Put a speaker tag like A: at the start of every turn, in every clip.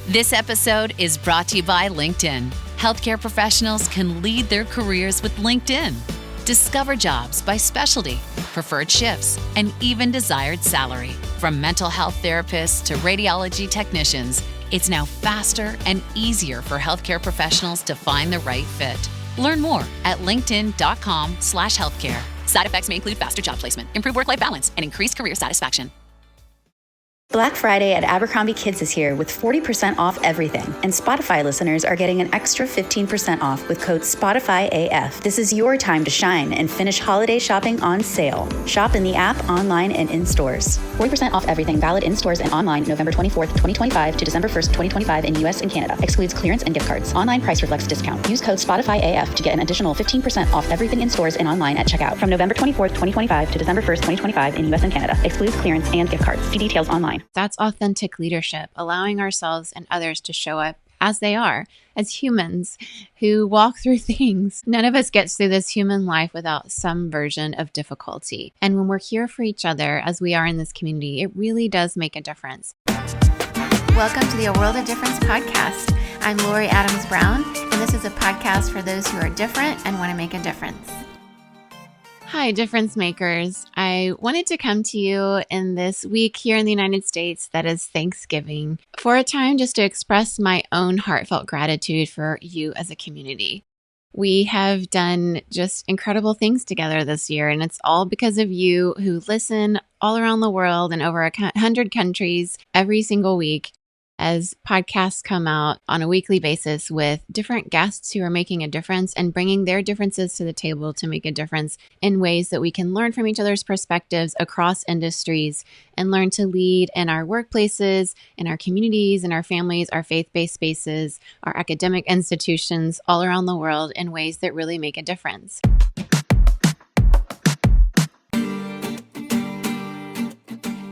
A: This episode is brought to you by LinkedIn. Healthcare professionals can lead their careers with LinkedIn. Discover jobs by specialty, preferred shifts, and even desired salary. From mental health therapists to radiology technicians, it's now faster and easier for healthcare professionals to find the right fit. Learn more at linkedin.com/healthcare. Side effects may include faster job placement, improved work-life balance, and increased career satisfaction.
B: Black Friday at Abercrombie Kids is here with 40% off everything, and Spotify listeners are getting an extra 15% off with code SPOTIFYAF. This is your time to shine and finish holiday shopping on sale. Shop in the app, online, and in stores. 40% off everything, valid in stores and online November 24th, 2025 to December 1st, 2025 in US and Canada. Excludes clearance and gift cards. Online price reflects discount. Use code SPOTIFYAF to get an additional 15% off everything in stores and online at checkout from November 24th, 2025 to December 1st, 2025 in US and Canada. Excludes clearance and gift cards. See details online.
C: That's authentic leadership, allowing ourselves and others to show up as they are, as humans who walk through things. None of us gets through this human life without some version of difficulty. And when we're here for each other, as we are in this community, it really does make a difference.
D: Welcome to the A World of Difference podcast. I'm Lori Adams Brown, and this is a podcast for those who are different and want to make a difference.
C: Hi, difference makers. I wanted to come to you in this week here in the United States that is Thanksgiving for a time just to express my own heartfelt gratitude for you as a community. We have done just incredible things together this year, and it's all because of you who listen all around the world in over 100 countries every single week as podcasts come out on a weekly basis with different guests who are making a difference and bringing their differences to the table to make a difference in ways that we can learn from each other's perspectives across industries and learn to lead in our workplaces, in our communities, in our families, our faith-based spaces, our academic institutions all around the world in ways that really make a difference.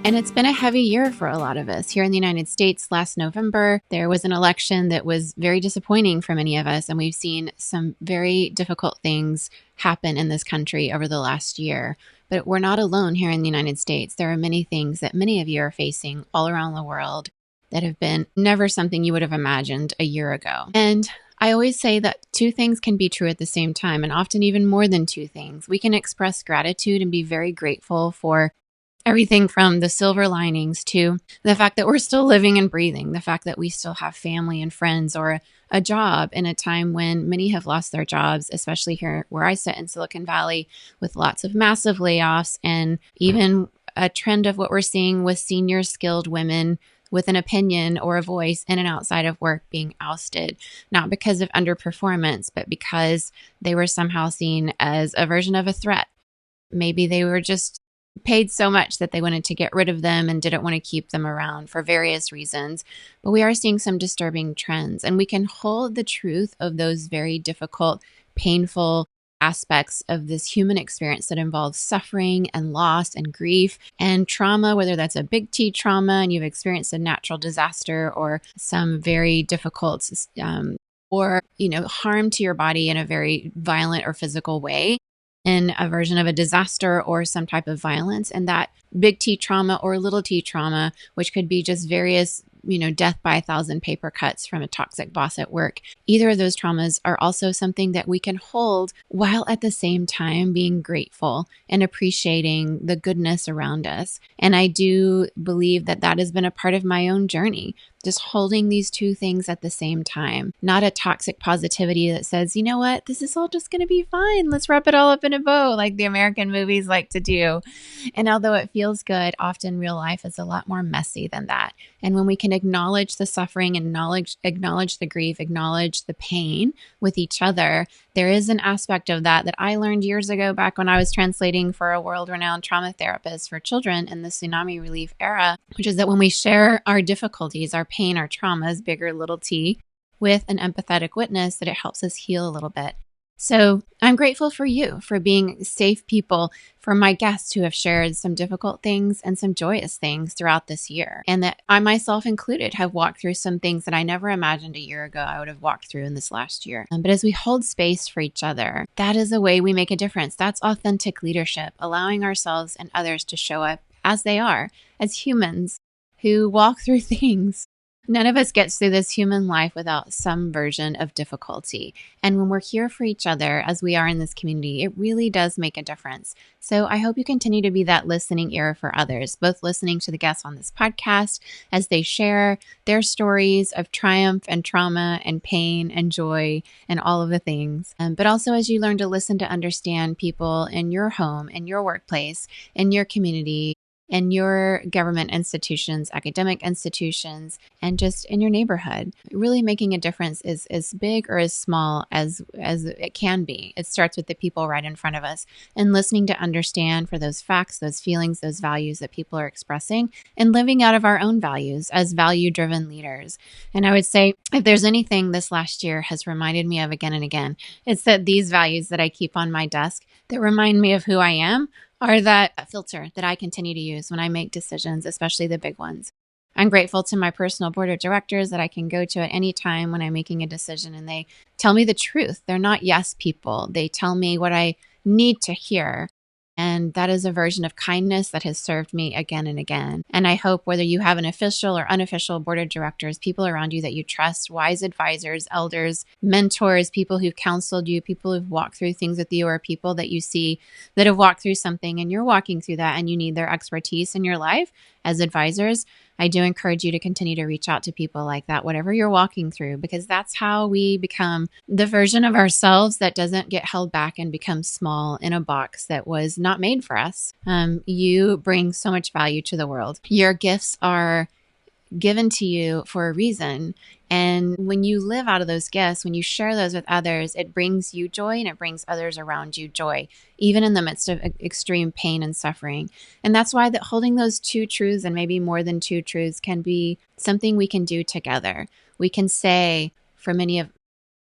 C: And it's been a heavy year for a lot of us. Here in the United States, last November, there was an election that was very disappointing for many of us. And we've seen some very difficult things happen in this country over the last year. But we're not alone here in the United States. There are many things that many of you are facing all around the world that have been never something you would have imagined a year ago. And I always say that two things can be true at the same time, and often even more than two things. We can express gratitude and be very grateful for everything from the silver linings to the fact that we're still living and breathing, the fact that we still have family and friends or a job in a time when many have lost their jobs, especially here where I sit in Silicon Valley with lots of massive layoffs and even a trend of what we're seeing with senior skilled women with an opinion or a voice in and outside of work being ousted, not because of underperformance, but because they were somehow seen as a version of a threat. Maybe they were just paid so much that they wanted to get rid of them and didn't want to keep them around for various reasons. But we are seeing some disturbing trends, and we can hold the truth of those very difficult, painful aspects of this human experience that involves suffering and loss and grief and trauma, whether that's a big T trauma and you've experienced a natural disaster or some very difficult or harm to your body in a very violent or physical way, in a version of a disaster or some type of violence. And that big T trauma or little t trauma, which could be just various, death by 1,000 paper cuts from a toxic boss at work. Either of those traumas are also something that we can hold while at the same time being grateful and appreciating the goodness around us. And I do believe that that has been a part of my own journey, just holding these two things at the same time, not a toxic positivity that says, you know what, this is all just going to be fine. Let's wrap it all up in a bow like the American movies like to do. And although it feels good, often real life is a lot more messy than that. And when we can acknowledge the suffering and acknowledge the grief, acknowledge the pain with each other, there is an aspect of that I learned years ago back when I was translating for a world-renowned trauma therapist for children in the tsunami relief era, which is that when we share our difficulties, our pain, our traumas, big or little t, with an empathetic witness, that it helps us heal a little bit. So I'm grateful for you, for being safe people, for my guests who have shared some difficult things and some joyous things throughout this year. And that I myself included have walked through some things that I never imagined a year ago I would have walked through in this last year. But as we hold space for each other, that is a way we make a difference. That's authentic leadership, allowing ourselves and others to show up as they are, as humans who walk through things. None of us gets through this human life without some version of difficulty. And when we're here for each other, as we are in this community, it really does make a difference. So I hope you continue to be that listening ear for others, both listening to the guests on this podcast as they share their stories of triumph and trauma and pain and joy and all of the things. But also as you learn to listen to understand people in your home, in your workplace, in your community, in your government institutions, academic institutions, and just in your neighborhood. Really making a difference is as big or as small as it can be. It starts with the people right in front of us and listening to understand for those facts, those feelings, those values that people are expressing and living out of our own values as value-driven leaders. And I would say if there's anything this last year has reminded me of again and again, it's that these values that I keep on my desk that remind me of who I am are that filter that I continue to use when I make decisions, especially the big ones. I'm grateful to my personal board of directors that I can go to at any time when I'm making a decision and they tell me the truth. They're not yes people. They tell me what I need to hear. And that is a version of kindness that has served me again and again. And I hope whether you have an official or unofficial board of directors, people around you that you trust, wise advisors, elders, mentors, people who've counseled you, people who've walked through things with you, or people that you see that have walked through something and you're walking through that and you need their expertise in your life as advisors. I do encourage you to continue to reach out to people like that, whatever you're walking through, because that's how we become the version of ourselves that doesn't get held back and become small in a box that was not made for us. You bring so much value to the world. Your gifts are given to you for a reason. And when you live out of those gifts, when you share those with others, it brings you joy and it brings others around you joy, even in the midst of extreme pain and suffering. And that's why that holding those two truths and maybe more than two truths can be something we can do together. We can say for many of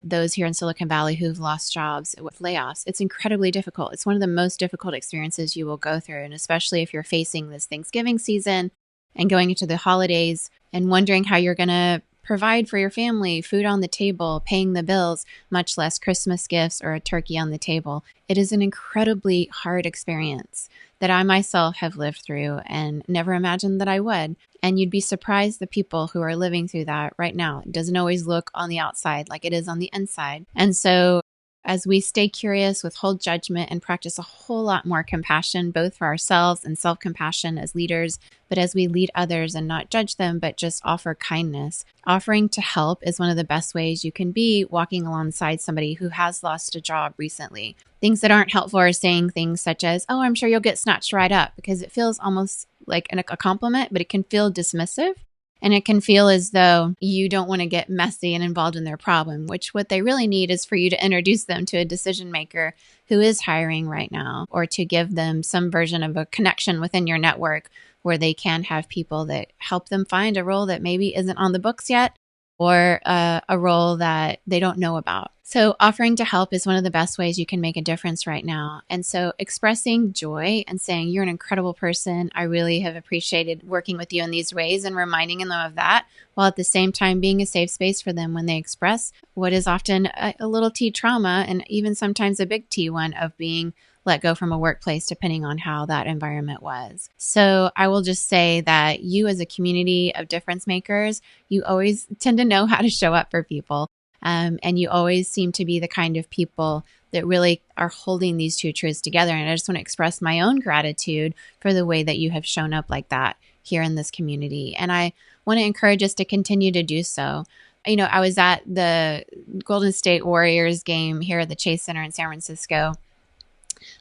C: those here in Silicon Valley who've lost jobs with layoffs, it's incredibly difficult. It's one of the most difficult experiences you will go through. And especially if you're facing this Thanksgiving season and going into the holidays and wondering how you're going to provide for your family, food on the table, paying the bills, much less Christmas gifts or a turkey on the table. It is an incredibly hard experience that I myself have lived through and never imagined that I would. And you'd be surprised the people who are living through that right now. It doesn't always look on the outside like it is on the inside. And so as we stay curious, withhold judgment, and practice a whole lot more compassion, both for ourselves and self-compassion as leaders, but as we lead others and not judge them, but just offer kindness. Offering to help is one of the best ways you can be walking alongside somebody who has lost a job recently. Things that aren't helpful are saying things such as, oh, I'm sure you'll get snatched right up, because it feels almost like a compliment, but it can feel dismissive. And it can feel as though you don't want to get messy and involved in their problem, which what they really need is for you to introduce them to a decision maker who is hiring right now, or to give them some version of a connection within your network where they can have people that help them find a role that maybe isn't on the books yet, or a role that they don't know about. So offering to help is one of the best ways you can make a difference right now. And so expressing joy and saying, you're an incredible person. I really have appreciated working with you in these ways, and reminding them of that, while at the same time being a safe space for them when they express what is often a little T trauma, and even sometimes a big T one, of being let go from a workplace, depending on how that environment was. So I will just say that you, as a community of difference makers, you always tend to know how to show up for people. And you always seem to be the kind of people that really are holding these two truths together. And I just want to express my own gratitude for the way that you have shown up like that here in this community. And I want to encourage us to continue to do so. You know, I was at the Golden State Warriors game here at the Chase Center in San Francisco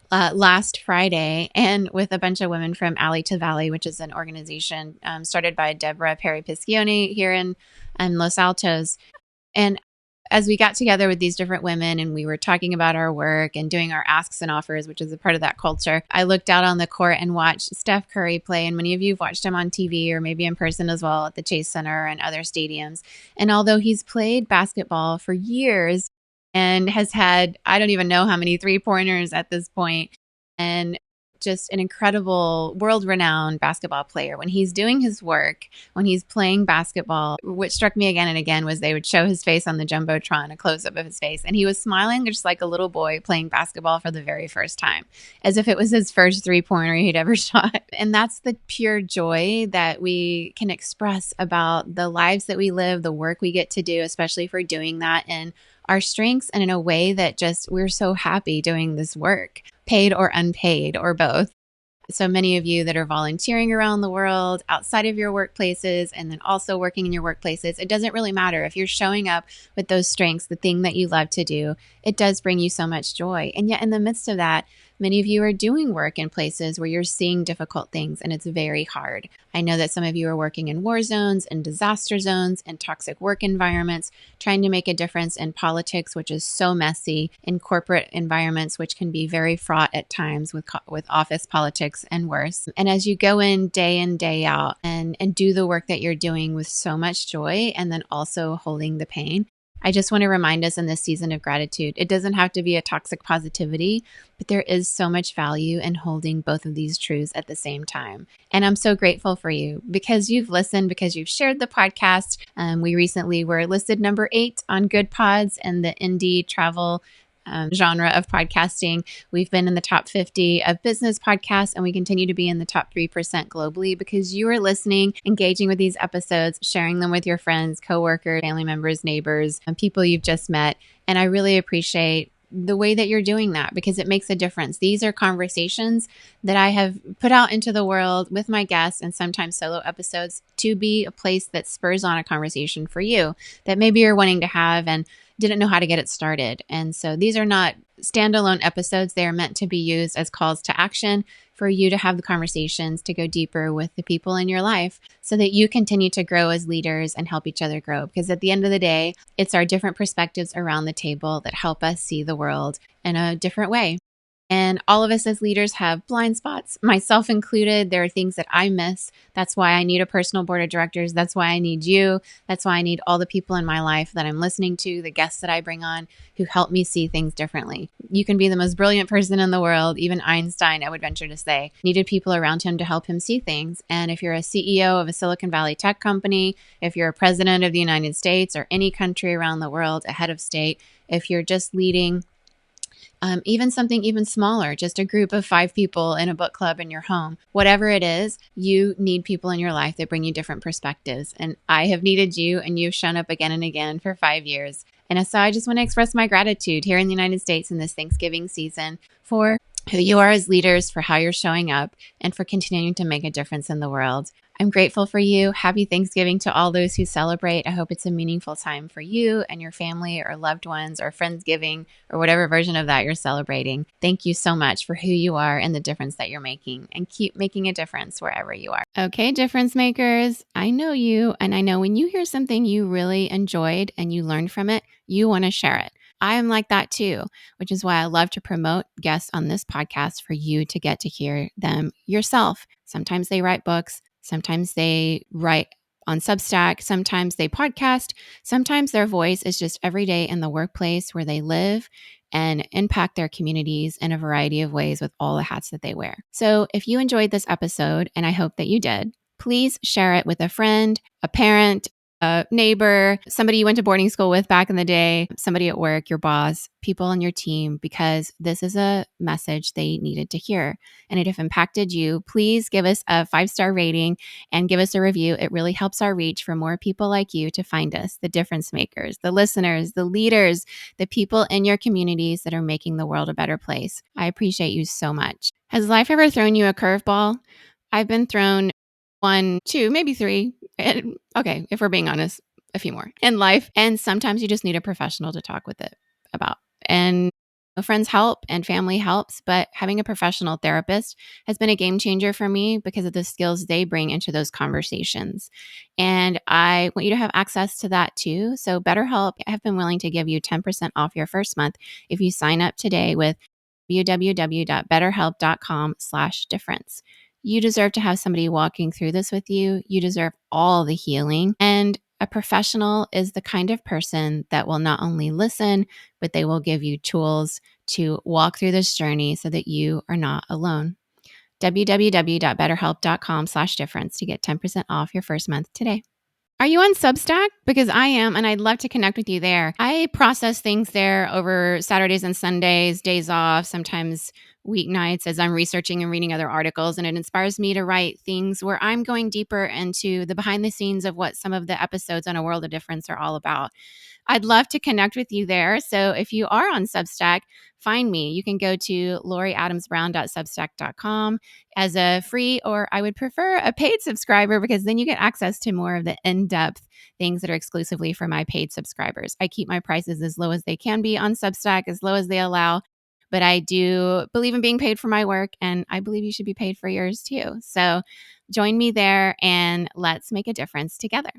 C: last Friday, and with a bunch of women from Alley to Valley, which is an organization started by Deborah Perry-Piscioni here in Los Altos. And as we got together with these different women and we were talking about our work and doing our asks and offers, which is a part of that culture, I looked out on the court and watched Steph Curry play. And many of you have watched him on TV or maybe in person as well at the Chase Center and other stadiums. And although he's played basketball for years and has had, I don't even know how many 3-pointers at this point, and just an incredible world-renowned basketball player. When he's doing his work, when he's playing basketball, what struck me again and again was they would show his face on the Jumbotron, a close-up of his face, and he was smiling just like a little boy playing basketball for the very first time, as if it was his first three-pointer he'd ever shot. And that's the pure joy that we can express about the lives that we live, the work we get to do, especially for doing that in our strengths and in a way that just we're so happy doing this work, paid or unpaid or both. So many of you that are volunteering around the world outside of your workplaces and then also working in your workplaces, it doesn't really matter if you're showing up with those strengths, the thing that you love to do, it does bring you so much joy. And yet in the midst of that, many of you are doing work in places where you're seeing difficult things and it's very hard. I know that some of you are working in war zones and disaster zones and toxic work environments, trying to make a difference in politics, which is so messy, in corporate environments, which can be very fraught at times with office politics and worse. And as you go in day out and do the work that you're doing with so much joy and then also holding the pain, I just want to remind us in this season of gratitude, it doesn't have to be a toxic positivity, but there is so much value in holding both of these truths at the same time. And I'm so grateful for you because you've listened, because you've shared the podcast. We recently were listed number 8 on Good Pods and the indie travel genre of podcasting. We've been in the top 50 of business podcasts, and we continue to be in the top 3% globally because you are listening, engaging with these episodes, sharing them with your friends, coworkers, family members, neighbors, and people you've just met. And I really appreciate the way that you're doing that because it makes a difference. These are conversations that I have put out into the world with my guests and sometimes solo episodes to be a place that spurs on a conversation for you that maybe you're wanting to have and didn't know how to get it started. And so these are not standalone episodes. They are meant to be used as calls to action for you to have the conversations to go deeper with the people in your life so that you continue to grow as leaders and help each other grow. Because at the end of the day, it's our different perspectives around the table that help us see the world in a different way. And all of us as leaders have blind spots, myself included. There are things that I miss. That's why I need a personal board of directors. That's why I need you. That's why I need all the people in my life that I'm listening to, the guests that I bring on who help me see things differently. You can be the most brilliant person in the world. Even Einstein, I would venture to say, needed people around him to help him see things. And if you're a CEO of a Silicon Valley tech company, if you're a president of the United States or any country around the world, a head of state, if you're just leading even something even smaller, just a group of 5 people in a book club in your home, whatever it is, you need people in your life that bring you different perspectives. And I have needed you and you've shown up again and again for 5 years. And so I just want to express my gratitude here in the United States in this Thanksgiving season for who you are as leaders, for how you're showing up, and for continuing to make a difference in the world. I'm grateful for you. Happy Thanksgiving to all those who celebrate. I hope it's a meaningful time for you and your family or loved ones or Friendsgiving or whatever version of that you're celebrating. Thank you so much for who you are and the difference that you're making, and keep making a difference wherever you are. Okay, difference makers, I know you, and I know when you hear something you really enjoyed and you learned from it, you want to share it. I am like that too, which is why I love to promote guests on this podcast for you to get to hear them yourself. Sometimes they write books. Sometimes they write on Substack. Sometimes they podcast. Sometimes their voice is just every day in the workplace where they live and impact their communities in a variety of ways with all the hats that they wear. So if you enjoyed this episode, and I hope that you did, please share it with a friend, a parent, a neighbor, somebody you went to boarding school with back in the day, somebody at work, your boss, people on your team, because this is a message they needed to hear. And it have impacted you. Please give us a 5-star rating and give us a review. It really helps our reach for more people like you to find us, the difference makers, the listeners, the leaders, the people in your communities that are making the world a better place. I appreciate you so much. Has life ever thrown you a curveball? I've been thrown 1, 2, maybe 3. And okay, if we're being honest, a few more in life. And sometimes you just need a professional to talk with it about. And friends help and family helps, but having a professional therapist has been a game changer for me because of the skills they bring into those conversations. And I want you to have access to that too. So BetterHelp, I have been willing to give you 10% off your first month if you sign up today with www.betterhelp.com/difference. You deserve to have somebody walking through this with you. You deserve all the healing. And a professional is the kind of person that will not only listen, but they will give you tools to walk through this journey so that you are not alone. www.betterhelp.com/difference to get 10% off your first month today. Are you on Substack? Because I am, and I'd love to connect with you there. I process things there over Saturdays and Sundays, days off, sometimes weeknights as I'm researching and reading other articles. And it inspires me to write things where I'm going deeper into the behind the scenes of what some of the episodes on A World of Difference are all about. I'd love to connect with you there. So if you are on Substack, find me. You can go to loriadamsbrown.substack.com as a free, or I would prefer a paid subscriber, because then you get access to more of the in-depth things that are exclusively for my paid subscribers. I keep my prices as low as they can be on Substack, as low as they allow. But I do believe in being paid for my work, and I believe you should be paid for yours too. So join me there and let's make a difference together.